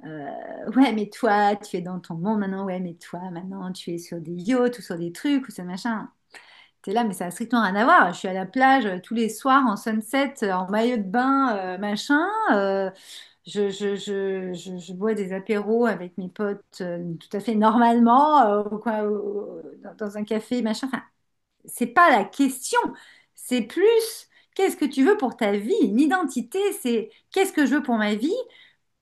ouais, mais toi, tu es dans ton monde maintenant, ouais, mais toi, maintenant, tu es sur des yachts ou sur des trucs ou ce machin. T'es là, mais ça a strictement rien à voir. Je suis à la plage tous les soirs en sunset, en maillot de bain, machin. Je bois des apéros avec mes potes tout à fait normalement, dans un café, machin. Enfin, c'est pas la question. C'est plus qu'est-ce que tu veux pour ta vie. Une identité, c'est qu'est-ce que je veux pour ma vie,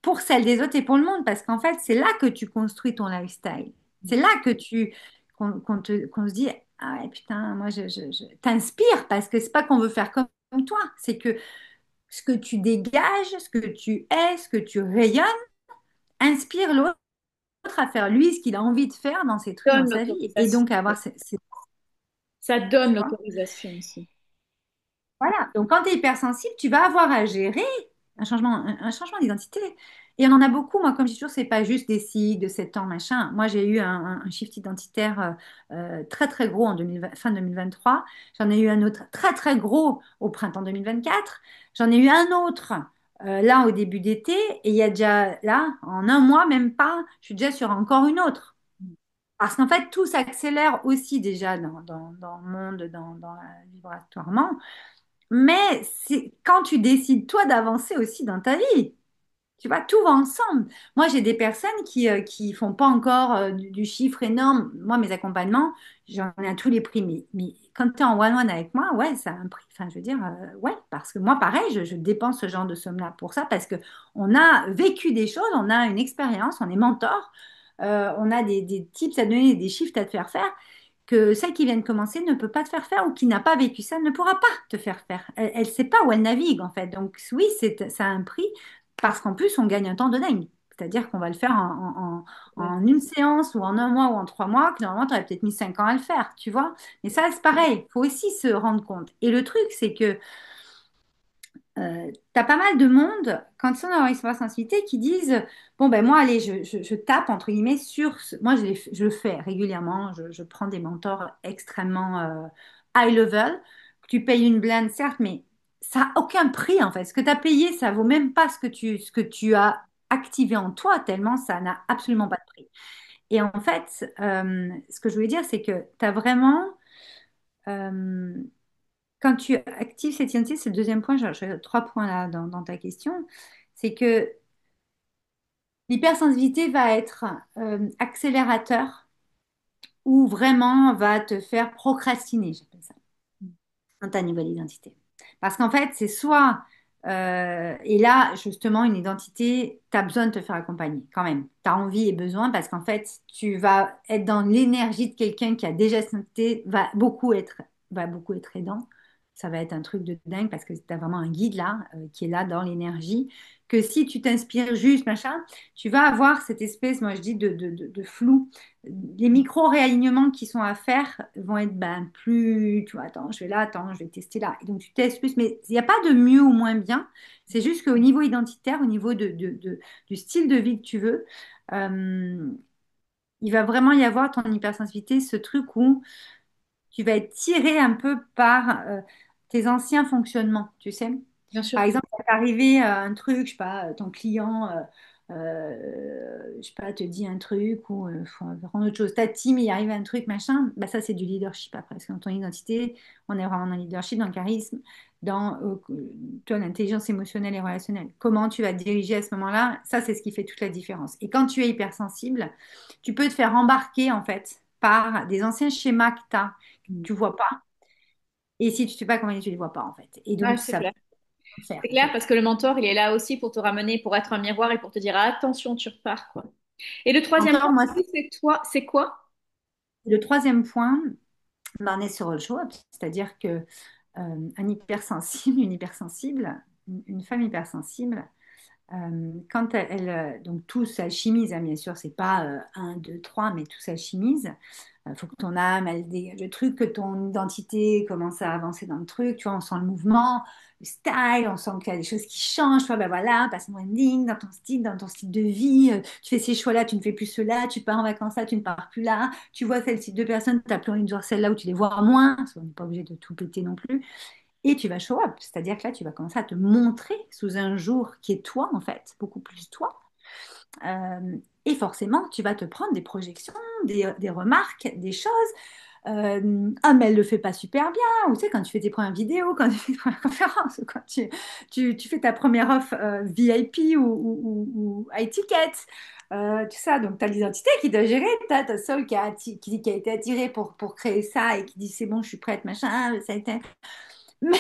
pour celle des autres et pour le monde. Parce qu'en fait, c'est là que tu construis ton lifestyle. C'est là que tu qu'on se dit, ah ouais, putain, moi, t'inspire parce que c'est pas qu'on veut faire comme toi, c'est que ce que tu dégages, ce que tu es, ce que tu rayonnes, inspire l'autre à faire lui ce qu'il a envie de faire dans ses trucs dans Donne sa vie. Et l'autorisation. donc avoir Ça donne tu vois. l'autorisation aussi. Voilà. Donc, quand tu es hypersensible, tu vas avoir à gérer un changement d'identité. Et on en a beaucoup. Moi, comme je dis toujours, c'est pas juste des cycles de 7 ans, machin. Moi, j'ai eu un shift identitaire très, très gros en 2020 fin 2023. J'en ai eu un autre très, très gros au printemps 2024. J'en ai eu un autre là au début d'été. Et il y a déjà, là, en un mois, même pas, je suis déjà sur encore une autre. Parce qu'en fait, tout s'accélère aussi déjà dans le monde, vibratoirement. Mais c'est quand tu décides, toi, d'avancer aussi dans ta vie. Tu vois, tout va ensemble. Moi, j'ai des personnes qui font pas encore du chiffre énorme. Moi, mes accompagnements, j'en ai à tous les prix. Mais quand tu es en one-one avec moi, ouais, ça a un prix. Enfin, je veux dire, ouais, parce que moi, pareil, je dépense ce genre de somme-là pour ça, parce que on a vécu des choses, on a une expérience, on est mentor, on a des tips à donner, des chiffres à te faire faire que celle qui vient de commencer ne peut pas te faire faire ou qui n'a pas vécu ça ne pourra pas te faire faire. Elle ne sait pas où elle navigue en fait. Donc oui, ça a un prix parce qu'en plus on gagne un temps de dingue. C'est-à-dire qu'on va le faire Ouais. en une séance ou en un mois ou en 3 mois, que normalement tu aurais peut-être mis 5 ans à le faire, tu vois. Mais ça, c'est pareil, il faut aussi se rendre compte. Et le truc, c'est que t'as pas mal de monde, quand ils sont dans l'hypersensibilité, qui disent, bon ben moi, allez, je tape, entre guillemets, moi je le fais régulièrement, je prends des mentors extrêmement high level, que tu payes une blinde, certes, mais ça n'a aucun prix, en fait. Ce que tu as payé, ça vaut même pas ce que tu as activé en toi, tellement ça n'a absolument pas de prix. Et en fait, ce que je voulais dire, c'est que tu as vraiment... euh, quand tu actives cette identité, c'est le deuxième point, j'ai 3 points là dans ta question, c'est que l'hypersensibilité va être accélérateur ou vraiment va te faire procrastiner, j'appelle ça, dans ta nouvelle identité. Parce qu'en fait, c'est soit, et là, justement, une identité, tu as besoin de te faire accompagner quand même. Tu as envie et besoin parce qu'en fait, tu vas être dans l'énergie de quelqu'un qui a déjà cette identité, va beaucoup être aidant. Ça va être un truc de dingue parce que tu as vraiment un guide là, qui est là dans l'énergie. Que si tu t'inspires juste, machin, tu vas avoir cette espèce, moi je dis, de flou. Les micro-réalignements qui sont à faire vont être ben, plus, tu vois, attends, je vais là, attends, je vais tester là. Et donc tu testes plus, mais il n'y a pas de mieux ou moins bien. C'est juste qu'au niveau identitaire, au niveau du style de vie que tu veux, euh, il va vraiment y avoir ton hypersensibilité, ce truc où tu vas être tiré un peu par tes anciens fonctionnements, tu sais. Bien sûr. Par exemple, ça t'est arrivé un truc, je sais pas, ton client, je sais pas, te dit un truc ou faut rendre autre chose. Ta team, il arrive un truc, machin. Bah ça, c'est du leadership après. Parce que dans ton identité, on est vraiment dans le leadership, dans le charisme, dans toi, l'intelligence émotionnelle et relationnelle. Comment tu vas te diriger à ce moment-là, ça, c'est ce qui fait toute la différence. Et quand tu es hypersensible, tu peux te faire embarquer en fait par des anciens schémas que tu as Mm. tu vois pas. Et si tu ne sais pas comment tu les vois pas, en fait. Et Ouais, donc, c'est ça clair. peut faire, C'est en clair fait. parce que le mentor, il est là aussi pour te ramener, pour être un miroir et pour te dire attention, tu repars, quoi. Et le troisième point, Encore, moi, c'est toi, c'est quoi? le troisième point, ben, on est sur le show, c'est-à-dire que un hypersensible, une hypersensible, une femme hypersensible, quand donc tout s'alchimise, hein, bien sûr, c'est pas 1, 2, 3, mais tout s'alchimise. Il faut que ton âme, elle dégage le truc, que ton identité commence à avancer dans le truc. Tu vois, on sent le mouvement, le style, on sent qu'il y a des choses qui changent. Tu vois, ben voilà, passe branding dans ton style de vie. Tu fais ces choix-là, tu ne fais plus cela. Tu pars en vacances là, tu ne pars plus là. Tu vois celle-ci de personnes, tu as plus envie de voir celle-là où tu les vois moins. Parce qu'on n'est pas obligé de tout péter non plus. Et tu vas show up, c'est-à-dire que là, tu vas commencer à te montrer sous un jour qui est toi, en fait, beaucoup plus toi. Et forcément, tu vas te prendre des projections, des remarques, des choses. Ah, mais elle le fait pas super bien. Ou tu sais, quand tu fais tes premières vidéos, quand tu fais tes premières conférences, ou quand tu fais ta première offre VIP ou high ticket, tout ça. Donc, tu as l'identité qui doit gérer. Tu as ta soul qui a été attirée pour créer ça et qui dit c'est bon, je suis prête, machin. Ça a été mais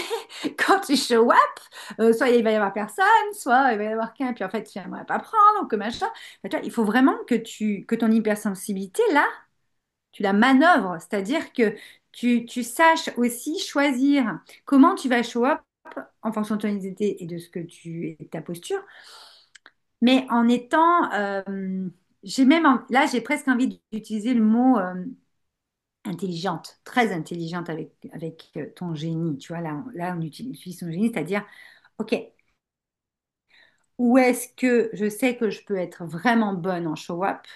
quand tu show up, soit il va y avoir personne, soit il va y avoir qu'un, puis en fait, tu n'aimerais pas prendre, ou que machin. Bah, toi, il faut vraiment que ton hypersensibilité, là, tu la manœuvres, c'est-à-dire que tu saches aussi choisir comment tu vas show up en fonction de ton identité et de ce que tu et de ta posture, mais en étant, là j'ai presque envie d'utiliser le mot intelligente, très intelligente avec ton génie, tu vois, là on utilise son génie, c'est-à-dire, ok, où est-ce que je sais que je peux être vraiment bonne en show-up?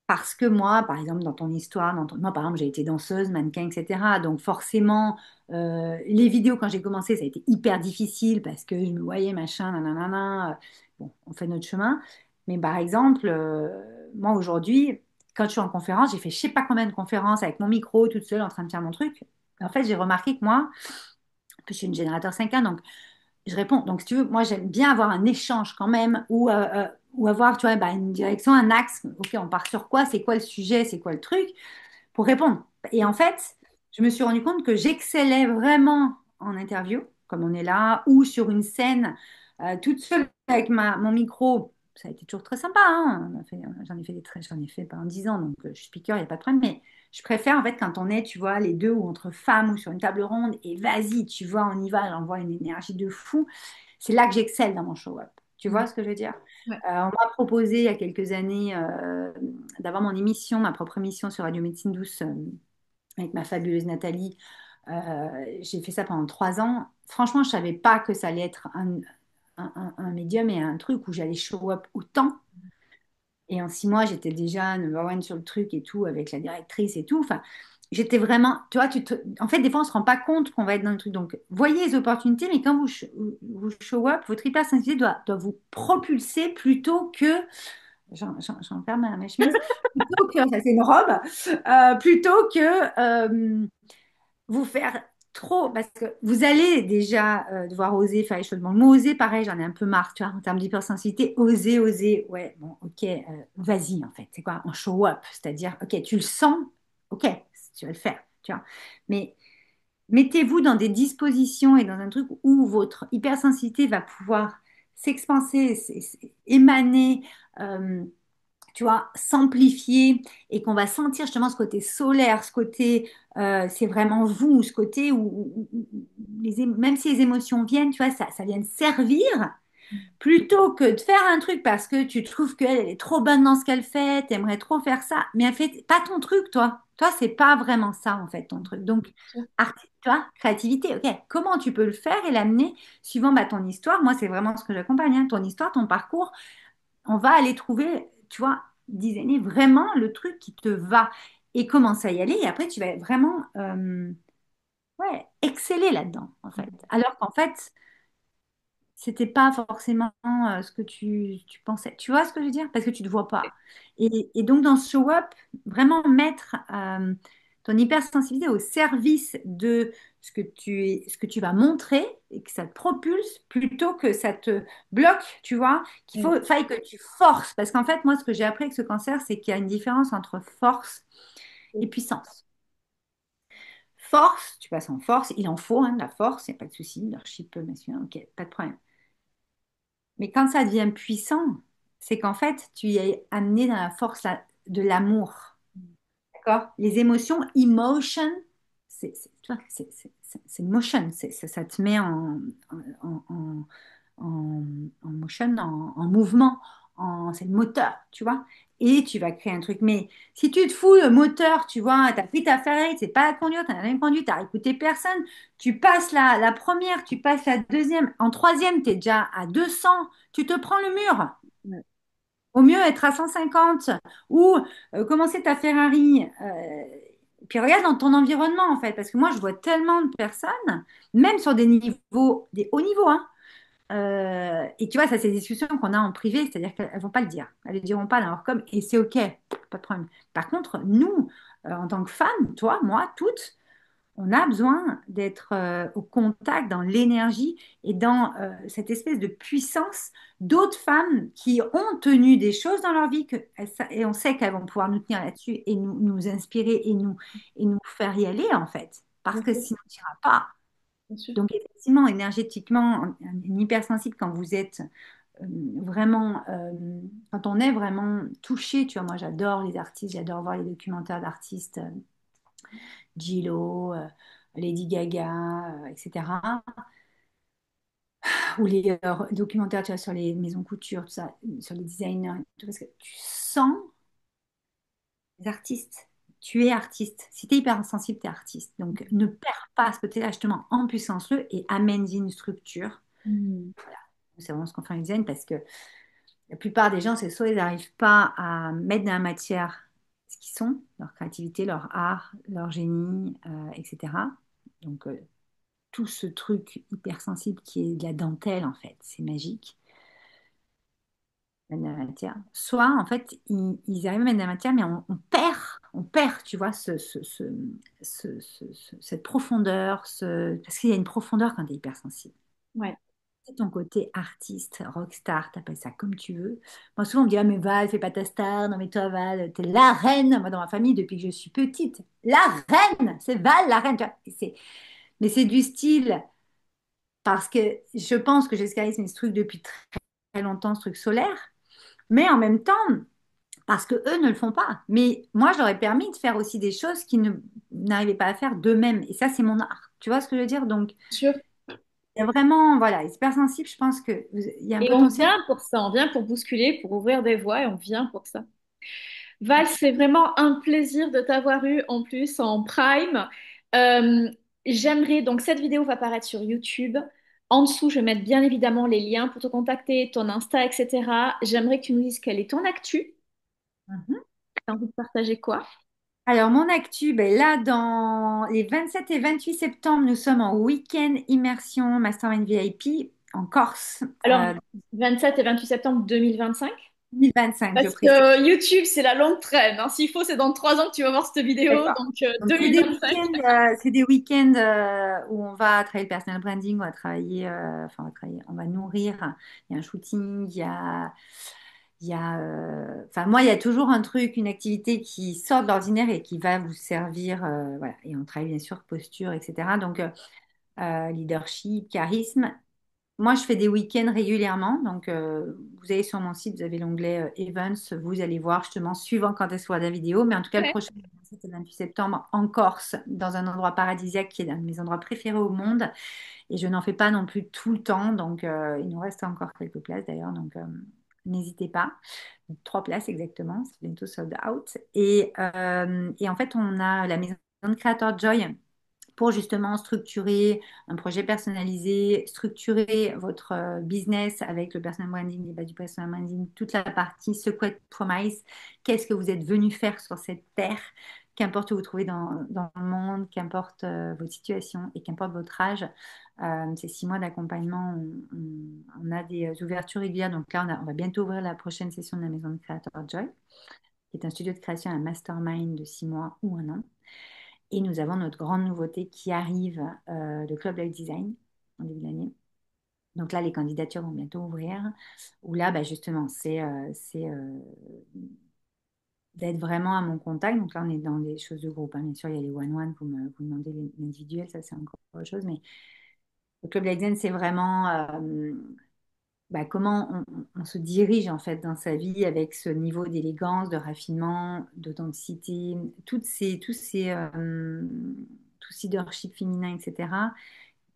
Parce que moi, par exemple, dans ton histoire, moi, par exemple, j'ai été danseuse, mannequin, etc. Donc forcément, les vidéos, quand j'ai commencé, ça a été hyper difficile parce que je me voyais, machin, nanana. Bon, on fait notre chemin. Mais par exemple, moi, aujourd'hui, quand je suis en conférence, j'ai fait je sais pas combien de conférences avec mon micro, toute seule, en train de faire mon truc. En fait, j'ai remarqué que moi, je suis une générateur 5K, donc je réponds. Donc, si tu veux, moi, j'aime bien avoir un échange quand même ou avoir, tu vois, bah, une direction, un axe. OK, on part sur quoi? C'est quoi le sujet? C'est quoi le truc? Pour répondre. Et en fait, je me suis rendu compte que j'excellais vraiment en interview, comme on est là, ou sur une scène, toute seule avec mon micro. Ça a été toujours très sympa, hein. J'en ai fait j'en ai fait pendant 10 ans, donc je suis speaker, il n'y a pas de problème. Mais je préfère, en fait, quand on est, tu vois, les deux, ou entre femmes, ou sur une table ronde, et vas-y, tu vois, on y va, j'envoie une énergie de fou. C'est là que j'excelle dans mon show-up. Tu Mm. vois ce que je veux dire? Ouais. On m'a proposé il y a quelques années d'avoir mon émission, ma propre émission sur Radio Médecine Douce avec ma fabuleuse Nathalie. J'ai fait ça pendant 3 ans. Franchement, je savais pas que ça allait être un médium et un truc où j'allais show up autant. Et en 6 mois, j'étais déjà number one sur le truc et tout, avec la directrice et tout. Enfin, j'étais vraiment, tu vois, en fait, des fois, on se rend pas compte qu'on va être dans le truc. Donc, voyez les opportunités, mais quand vous show up, votre hypersensibilité doit vous propulser plutôt que, j'en perds ma chemise, plutôt que, ça c'est une robe, plutôt que vous faire trop, parce que vous allez déjà devoir oser faire les choses. Bon, le mot oser, pareil, j'en ai un peu marre, tu vois, en termes d'hypersensibilité, oser, ouais, bon, ok, vas-y, en fait, c'est quoi, en show up, c'est-à-dire, ok, tu le sens, ok, tu vas le faire, tu vois, mais mettez-vous dans des dispositions et dans un truc où votre hypersensibilité va pouvoir s'expanser, émaner, euh, tu vois, s'amplifier et qu'on va sentir justement ce côté solaire, ce côté, c'est vraiment vous, ce côté où même si les émotions viennent, tu vois, ça vient de servir plutôt que de faire un truc parce que tu trouves qu'elle elle est trop bonne dans ce qu'elle fait, t'aimerais trop faire ça, mais elle fait pas ton truc, toi. Toi, c'est pas vraiment ça, en fait, ton truc. Donc, tu vois, créativité, ok. Comment tu peux le faire et l'amener suivant bah, ton histoire? Moi, c'est vraiment ce que j'accompagne, hein. Ton histoire, ton parcours, on va aller trouver, tu vois, designer vraiment le truc qui te va et commencer à y aller. Et après, tu vas vraiment ouais, exceller là-dedans, en fait. Alors qu'en fait, c'était pas forcément ce que tu pensais. Tu vois ce que je veux dire? Parce que tu ne te vois pas. Et donc, dans ce show-up, vraiment mettre ton hypersensibilité au service de ce que tu vas montrer et que ça te propulse plutôt que ça te bloque, tu vois, Ouais. faille que tu forces. Parce qu'en fait, moi, ce que j'ai appris avec ce cancer, c'est qu'il y a une différence entre force et puissance. Force, tu passes en force, il en faut, hein, de la force, il n'y a pas de souci, leadership masculin, ok, pas de problème. Mais quand ça devient puissant, c'est qu'en fait, tu y es amené dans la force de l'amour. D'accord? Les émotions, emotion, tu vois, c'est motion. Ça te met en, en, en motion, en mouvement. C'est le moteur, tu vois? Et tu vas créer un truc. Mais si tu te fous le moteur, tu vois, t'as pris ta Ferrari, c'est pas la conduire, t'as rien conduit, t'as écouté personne, tu passes la première, tu passes la deuxième, en troisième, t'es déjà à 200, tu te prends le mur. Ouais. Au mieux être à 150 ou commencer ta Ferrari. Puis regarde dans ton environnement en fait, parce que moi je vois tellement de personnes, même sur des niveaux, des hauts niveaux, hein, et tu vois, ça c'est des discussions qu'on a en privé, c'est-à-dire qu'elles vont pas le dire, elles le diront pas dans leur com, et c'est ok, pas de problème. Par contre, nous, en tant que femmes, toi, moi, toutes, on a besoin d'être au contact, dans l'énergie et dans cette espèce de puissance d'autres femmes qui ont tenu des choses dans leur vie et on sait qu'elles vont pouvoir nous tenir là-dessus et nous inspirer et nous faire y aller en fait. Parce Bien que sûr, sinon, tu n'iras pas. bien sûr. Donc, effectivement, énergétiquement, un hypersensible, quand vous êtes euh, vraiment, quand on est vraiment touché, tu vois, moi j'adore les artistes, j'adore voir les documentaires d'artistes, J-Lo, Lady Gaga, etc. Ou les documentaires, tu vois, sur les maisons couture, tout ça, sur les designers, tout, parce que tu sens les artistes. Tu es artiste. Si tu es hyper sensible, tu es artiste. Donc ne perds pas ce côté-là, justement, en puissance-le et amène-y une structure. Hmm. C'est vraiment ce qu'on fait en design parce que la plupart des gens, c'est soit ils n'arrivent pas à mettre dans la matière ce qu'ils sont, leur créativité, leur art, leur génie, etc. Donc, tout ce truc hypersensible qui est de la dentelle, en fait, c'est magique, mettre dans la matière. Soit, en fait, ils arrivent à mettre dans la matière, mais on perd, tu vois, cette profondeur, parce qu'il y a une profondeur quand tu es hypersensible. Ouais. C'est ton côté artiste, rockstar, t'appelles ça comme tu veux. Moi, souvent, on me dit, ah, mais Val, fais pas ta star. Non, mais toi, Val, t'es la reine. Moi, dans ma famille, depuis que je suis petite, la reine, c'est Val, la reine. Tu vois. Mais c'est du style, parce que je pense que Jessica Harris met ce truc depuis très longtemps, ce truc solaire. Mais en même temps, parce que eux ne le font pas. Mais moi, je leur ai permis de faire aussi des choses qu'ils n'arrivaient pas à faire d'eux-mêmes. Et ça, c'est mon art. Tu vois ce que je veux dire? Donc, Sûr. il y a vraiment, voilà, hyper sensible, je pense qu'il y a un Et on potentiel. vient pour ça, on vient pour bousculer, pour ouvrir des voies et on vient pour ça. Val, c'est vraiment un plaisir de t'avoir eu en plus en prime. Euh, J'aimerais, donc cette vidéo va apparaître sur YouTube. En dessous, je vais mettre bien évidemment les liens pour te contacter, ton Insta, etc. J'aimerais que tu nous dises quelle est ton actu. Mhm. T'as envie de partager quoi? Alors, mon actu, ben là, dans les 27 et 28 septembre, nous sommes en week-end immersion Mastermind VIP en Corse, Alors, 27 et 28 septembre 2025. 2025, je Parce précise. que YouTube, c'est la longue traîne, hein. S'il faut, c'est dans 3 ans que tu vas voir cette vidéo, D'accord. donc Donc, 2025. c'est des week-ends où on va travailler le personal branding, on va travailler, enfin, on va nourrir. Il y a un shooting, enfin, moi, il y a toujours un truc, une activité qui sort de l'ordinaire et qui va vous servir, voilà. Et on travaille bien sûr posture, etc. Donc, leadership, charisme. Moi, je fais des week-ends régulièrement. Donc, vous allez sur mon site, vous avez l'onglet Events. Vous allez voir justement, suivant quand est-ce qu'on voit la vidéo. Mais en tout cas, le Ouais. prochain, le 27 et 28 septembre, en Corse, dans un endroit paradisiaque qui est un de mes endroits préférés au monde. Et je n'en fais pas non plus tout le temps. Donc, il nous reste encore quelques places d'ailleurs. Donc, n'hésitez pas. 3 places exactement. C'est bientôt sold out. Et en fait, on a la maison de Creator Joy pour justement structurer un projet personnalisé, structurer votre business avec le personal branding, les bases du personal branding, toute la partie Secret Promise. Qu'est-ce que vous êtes venu faire sur cette terre? Qu'importe où vous trouvez dans le monde, qu'importe votre situation et qu'importe votre âge, ces 6 mois d'accompagnement, on a des ouvertures régulières. Donc là, on va bientôt ouvrir la prochaine session de la Maison de Creator Joy, qui est un studio de création, un mastermind de 6 mois ou un an. Et nous avons notre grande nouveauté qui arrive, le Club Life Design, en début d'année. Donc là, les candidatures vont bientôt ouvrir. Où là, bah, justement, c'est d'être vraiment à mon contact. Donc là, on est dans des choses de groupe, hein. Bien sûr, il y a les one-one, vous demandez les individuels, ça c'est encore autre chose. Mais le Club Life Design, c'est vraiment bah, comment on se dirige en fait dans sa vie avec ce niveau d'élégance, de raffinement, d'authenticité, tout ce leadership féminin, etc.,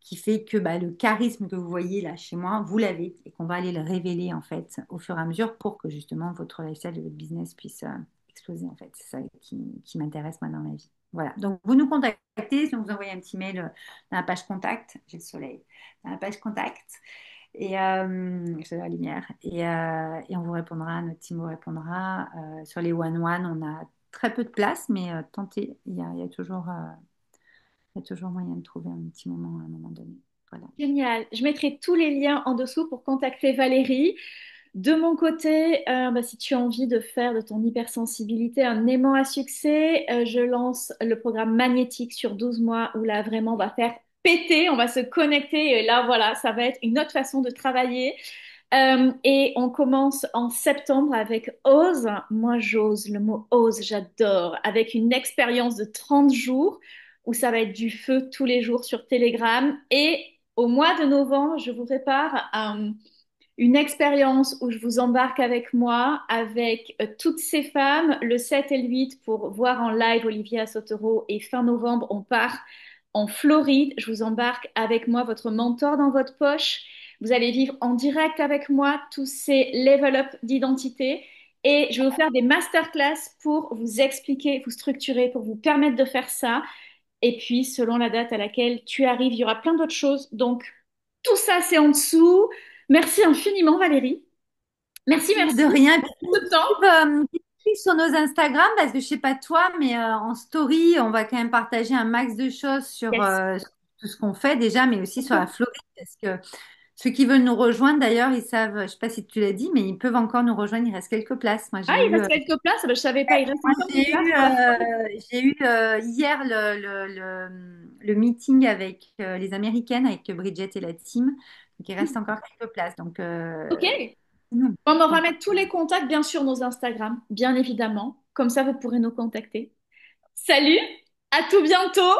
qui fait que bah, le charisme que vous voyez là chez moi, vous l'avez et qu'on va aller le révéler en fait au fur et à mesure pour que justement votre lifestyle et votre business puisse exploser en fait. C'est ça qui m'intéresse moi dans ma vie. Voilà, donc vous nous contactez, si on vous envoie un petit mail dans la page contact, j'ai le soleil, dans la page contact. Et je la lumière. Et on vous répondra, notre team vous répondra. Sur les one-one, on a très peu de place, mais tentez, il y a toujours moyen de trouver un petit moment à un moment donné. Voilà. Génial. Je mettrai tous les liens en dessous pour contacter Valérie. De mon côté, bah, si tu as envie de faire de ton hypersensibilité un aimant à succès, je lance le programme magnétique sur 12 mois où là vraiment on va faire péter, on va se connecter et là voilà, ça va être une autre façon de travailler. Et on commence en septembre avec Ose. Moi j'ose, le mot Ose, j'adore, avec une expérience de 30 jours où ça va être du feu tous les jours sur Telegram. Et au mois de novembre, je vous prépare une expérience où je vous embarque avec moi, avec toutes ces femmes, le 7 et le 8 pour voir en live Olivia Sotero et fin novembre, on part en Floride. Je vous embarque avec moi, votre mentor dans votre poche. Vous allez vivre en direct avec moi tous ces level up d'identité et je vais vous faire des masterclass pour vous expliquer, vous structurer, pour vous permettre de faire ça. Et puis, selon la date à laquelle tu arrives, il y aura plein d'autres choses. Donc, tout ça, c'est en dessous. Merci infiniment, Valérie. Merci, De merci rien. Puis, pour ce temps. qui suivent sur nos Instagram, parce que je sais pas toi, mais en story, on va quand même partager un max de choses Yes. sur tout ce qu'on fait déjà, mais aussi sur la Floride, parce que ceux qui veulent nous rejoindre, d'ailleurs, ils savent, je sais pas si tu l'as dit, mais ils peuvent encore nous rejoindre. Il reste quelques places. Moi, Ah, il reste quelques places. Ah ben, je savais pas, il reste encore des places pour la Floride. j'ai eu hier le meeting avec les Américaines, avec Bridget et la team. Donc, il reste encore quelques places. Donc, Ok. non. Bon, ben, on va mettre tous les contacts, bien sûr, nos Instagram, bien évidemment. Comme ça, vous pourrez nous contacter. Salut, à tout bientôt.